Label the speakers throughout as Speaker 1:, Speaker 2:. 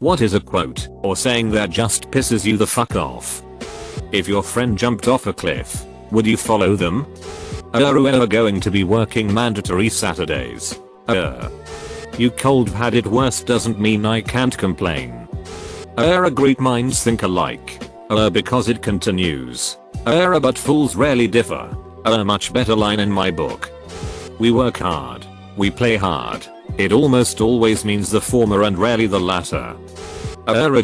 Speaker 1: What is a quote or saying that just pisses you the fuck off? If your friend jumped off a cliff, would you follow them? We're going to be working mandatory Saturdays. You cold had it worse doesn't mean I can't complain. Great minds think alike. Because it continues. But fools rarely differ. A much better line in my book. We work hard. We play hard. It almost always means the former and rarely the latter.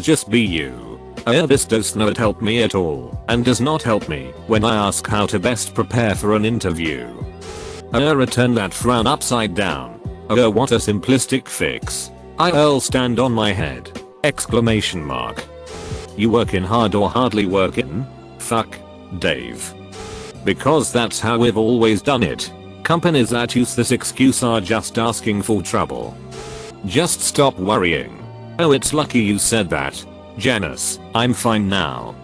Speaker 1: Just be you. This does not help me at all and does not help me when I ask how to best prepare for an interview. Turn that frown upside down. What a simplistic fix. I'll stand on my head. Exclamation mark. You working hard or hardly working? Fuck, Dave. Because that's how we've always done it. Companies that use this excuse are just asking for trouble. Just stop worrying. Oh, it's lucky you said that. Janice, I'm fine now.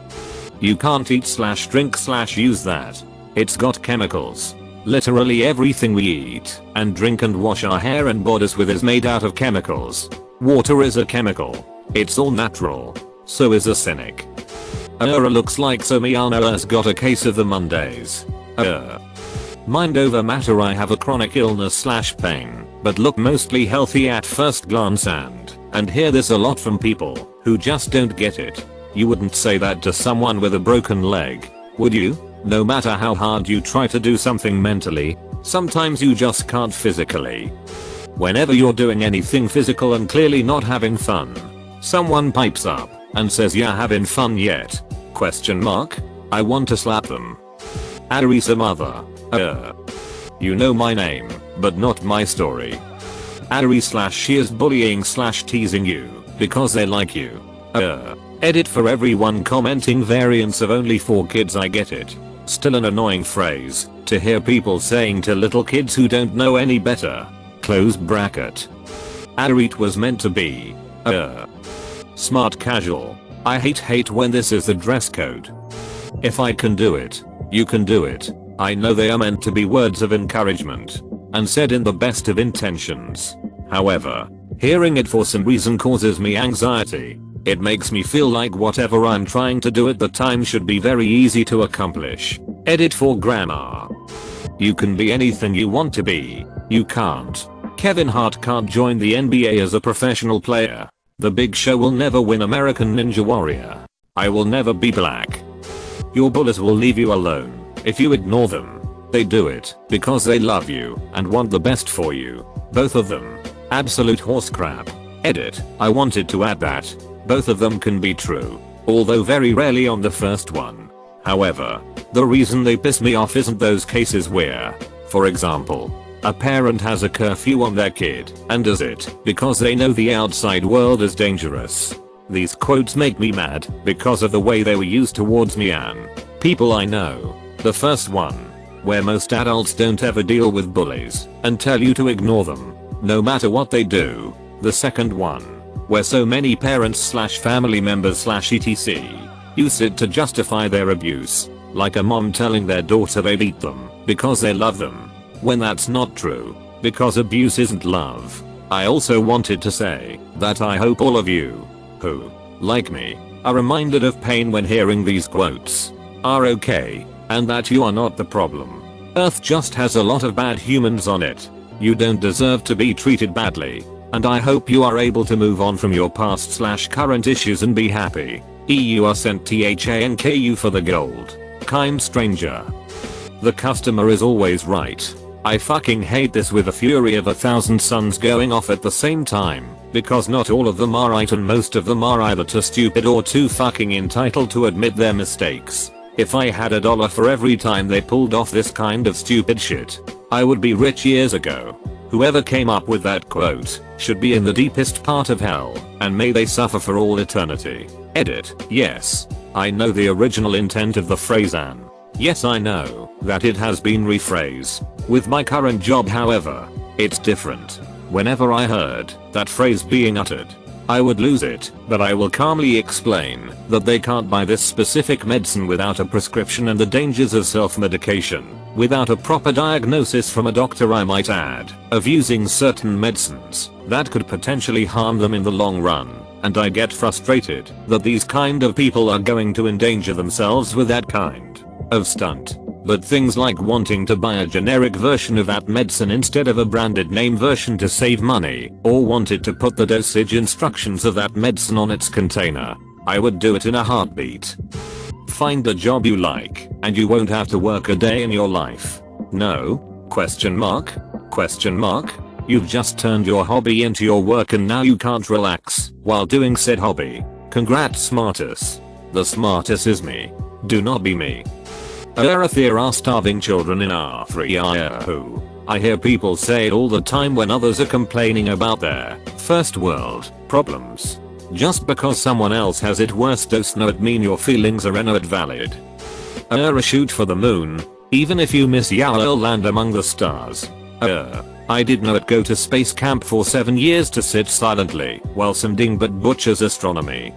Speaker 1: You can't eat/drink/use that. It's got chemicals. Literally everything we eat and drink and wash our hair and bodies with is made out of chemicals. Water is a chemical. It's all natural. So is a cynic. Looks like Somiana's got a case of the Mondays. Mind over matter, I have a chronic illness/pain, but look mostly healthy at first glance and hear this a lot from people who just don't get it. You wouldn't say that to someone with a broken leg, would you? No matter how hard you try to do something mentally, sometimes you just can't physically. Whenever you're doing anything physical and clearly not having fun, someone pipes up and says, "Yeah, having fun yet?" ? I want to slap them. Arisa mother. You know my name, but not my story. Ari/she is bullying/teasing you because they like you. Edit for everyone commenting variants of only 4 kids. I get it. Still an annoying phrase to hear people saying to little kids who don't know any better. Close bracket. Arit was meant to be. Smart casual. I hate when this is the dress code. If I can do it, you can do it. I know they are meant to be words of encouragement and said in the best of intentions. However, hearing it for some reason causes me anxiety. It makes me feel like whatever I'm trying to do at the time should be very easy to accomplish. Edit for grammar. You can be anything you want to be. You can't. Kevin Hart can't join the NBA as a professional player. The Big Show will never win American Ninja Warrior. I will never be black. Your bullies will leave you alone if you ignore them. They do it because they love you and want the best for you. Both of them. Absolute horse crap. Edit. I wanted to add that both of them can be true, although very rarely on the first one. However, the reason they piss me off isn't those cases where, for example, a parent has a curfew on their kid and does it because they know the outside world is dangerous. These quotes make me mad because of the way they were used towards me and people I know. The first one, where most adults don't ever deal with bullies and tell you to ignore them, no matter what they do. The second one, where so many parents/family members/etc. use it to justify their abuse, like a mom telling their daughter they beat them because they love them, when that's not true, because abuse isn't love. I also wanted to say that I hope all of you who, like me, are reminded of pain when hearing these quotes are okay, and that you are not the problem. Earth just has a lot of bad humans on it. You don't deserve to be treated badly, and I hope you are able to move on from your past/current issues and be happy. You are sent THANKU for the gold. Kind stranger. The customer is always right. I fucking hate this with a fury of 1,000 suns going off at the same time, because not all of them are right and most of them are either too stupid or too fucking entitled to admit their mistakes. If I had $1 for every time they pulled off this kind of stupid shit, I would be rich years ago. Whoever came up with that quote should be in the deepest part of hell, and may they suffer for all eternity. Edit. Yes, I know the original intent of the phrase and yes, I know that it has been rephrased. With my current job, however, it's different. Whenever I heard that phrase being uttered, I would lose it, but I will calmly explain that they can't buy this specific medicine without a prescription and the dangers of self-medication, without a proper diagnosis from a doctor, I might add, of using certain medicines that could potentially harm them in the long run. And I get frustrated that these kind of people are going to endanger themselves with that kind of stunt. But things like wanting to buy a generic version of that medicine instead of a branded name version to save money, or wanted to put the dosage instructions of that medicine on its container, I would do it in a heartbeat. Find a job you like, and you won't have to work a day in your life. No? Question mark? Question mark? You've just turned your hobby into your work and now you can't relax while doing said hobby. Congrats smartus. The smartest is me. Do not be me. There are starving children in R3IO. I hear people say it all the time when others are complaining about their first world problems. Just because someone else has it worse does not mean your feelings are not valid. Shoot for the moon, even if you miss your land among the stars. I did not go to space camp for 7 years to sit silently while some dingbat butchers astronomy.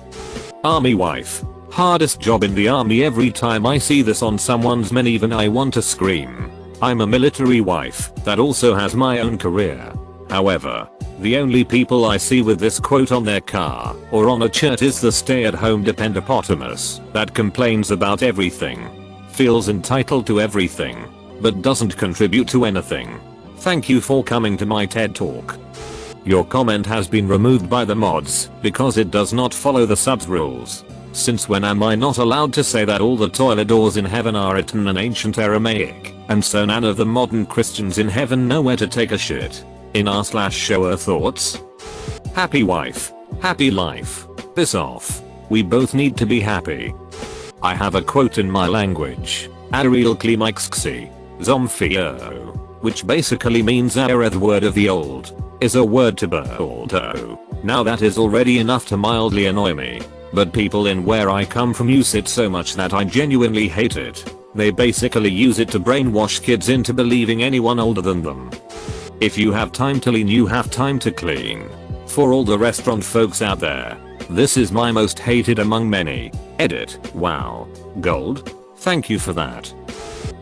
Speaker 1: Army wife. Hardest job in the army. Every time I see this on someone's minivan I want to scream. I'm a military wife that also has my own career. However, the only people I see with this quote on their car or on a shirt is the stay-at-home dependopotamus that complains about everything, feels entitled to everything, but doesn't contribute to anything. Thank you for coming to my TED Talk. Your comment has been removed by the mods because it does not follow the subs rules. Since when am I not allowed to say that all the toilet doors in heaven are written in ancient Aramaic, and so none of the modern Christians in heaven know where to take a shit? In r/shower thoughts? Happy wife. Happy life. Piss off. We both need to be happy. I have a quote in my language. Ariel Klimixxi. Zomfio. Which basically means the word of the old. Is a word to boldo. Now that is already enough to mildly annoy me. But people in where I come from use it so much that I genuinely hate it. They basically use it to brainwash kids into believing anyone older than them. If you have time to lean you have time to clean. For all the restaurant folks out there, this is my most hated among many. Edit. Wow. Gold. Thank you for that.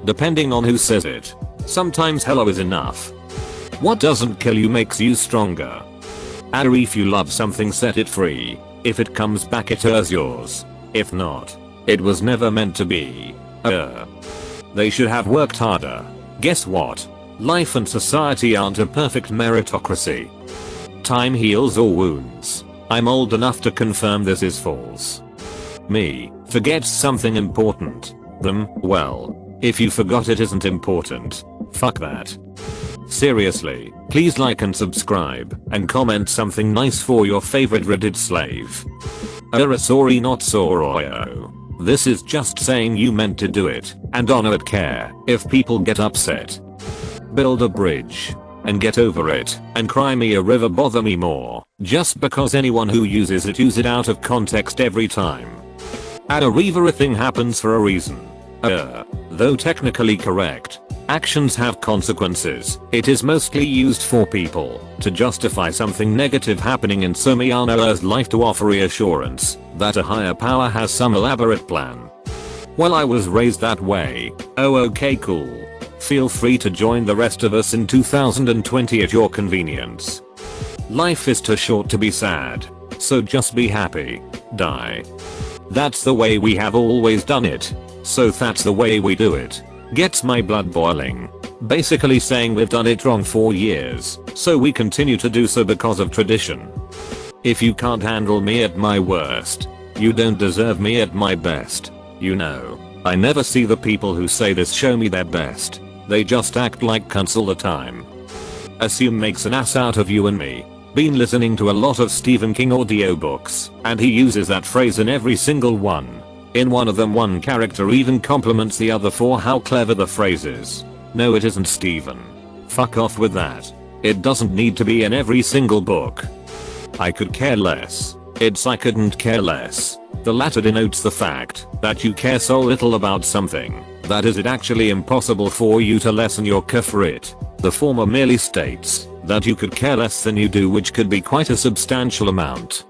Speaker 1: Depending on who says it. Sometimes hello is enough. What doesn't kill you makes you stronger. If you love something set it free. If it comes back it is yours. If not, it was never meant to be. They should have worked harder. Guess what? Life and society aren't a perfect meritocracy. Time heals all wounds. I'm old enough to confirm this is false. Me, forgets something important. Them, well, if you forgot it isn't important. Fuck that. Seriously, please like and subscribe, and comment something nice for your favorite Reddit slave. Sorry not soroyo. This is just saying you meant to do it, and honor it care if people get upset. Build a bridge. And get over it, and cry me a river bother me more, just because anyone who uses it use it out of context every time. At a river a thing happens for a reason. Though technically correct. Actions have consequences. It is mostly used for people to justify something negative happening in Sumiano's life to offer reassurance that a higher power has some elaborate plan. Well, I was raised that way. Oh, okay, cool. Feel free to join the rest of us in 2020 at your convenience. Life is too short to be sad, so just be happy. Die. That's the way we have always done it, so that's the way we do it. Gets my blood boiling. Basically saying we've done it wrong for years, so we continue to do so because of tradition. If you can't handle me at my worst, you don't deserve me at my best. You know, I never see the people who say this show me their best. They just act like cunts all the time. Assume makes an ass out of you and me. Been listening to a lot of Stephen King audiobooks, and he uses that phrase in every single one. In one of them one character even compliments the other for how clever the phrase is. No, it isn't Stephen. Fuck off with that. It doesn't need to be in every single book. I could care less. It's I couldn't care less. The latter denotes the fact that you care so little about something that is it actually impossible for you to lessen your care for it. The former merely states that you could care less than you do, which could be quite a substantial amount.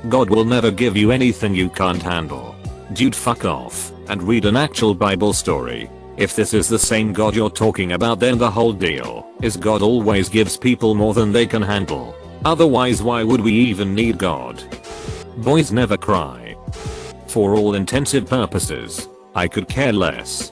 Speaker 1: God will never give you anything you can't handle. Dude, fuck off and read an actual Bible story. If this is the same God you're talking about, then the whole deal is God always gives people more than they can handle. Otherwise, why would we even need God? Boys never cry. For all intensive purposes, I could care less.